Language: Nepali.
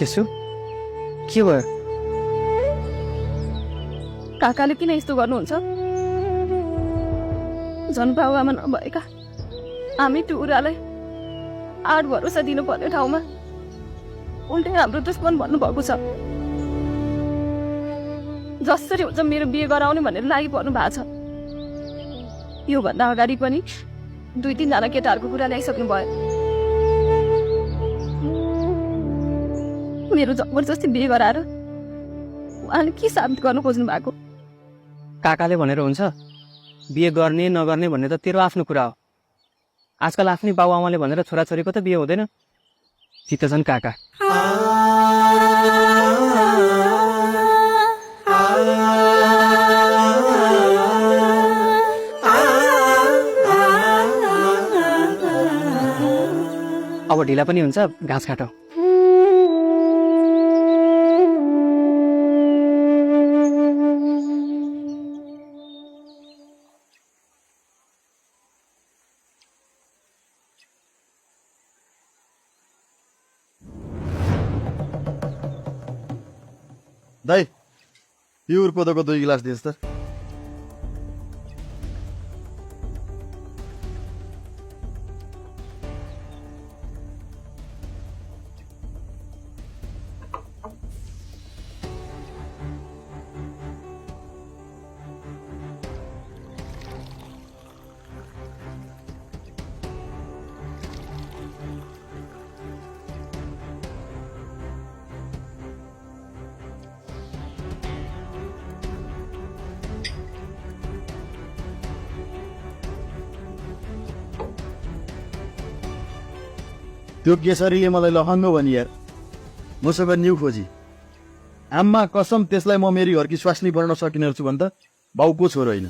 त्यसो के भयो? काकाले किन यस्तो गर्नुहुन्छ? झन् बाबुआमा नभएका हामी टुरालाई आठ भरोसा दिनुपर्ने ठाउँमा उल्टै हाम्रो दुश्मन भन्नुभएको छ। जसरी हुन्छ मेरो बिहे गराउने भनेर लागि पर्नु भएको छ। योभन्दा अगाडि पनि 2-3 जना केटाहरूको कुरा ल्याइसक्नु भयो। मेरो जबरजस्ती बिहे गराएर उहाँले के साबित गर्नु खोज्नु भएको? काकाले भनेर हुन्छ? बिहे गर्ने नगर्ने भन्ने त तेरो आफ्नो कुरा हो। आजकल आफ्नै बाबुआमाले भनेर छोराछोरीको त बिहे हुँदैन। ती त झन् काका। अब ढिला पनि हुन्छ, घाँस काटौ। दाइ प्युर कोदोको 2 गिलास दिएस् त। त्यो केसरीले मलाई लखङ्गो भनी यार। मसँग न्यू खोजी आम्मा कसम त्यसलाई म मेरी घरकी स्वास्नी बनाउन सकिने छु भन्दा बाउको छोरो होइन।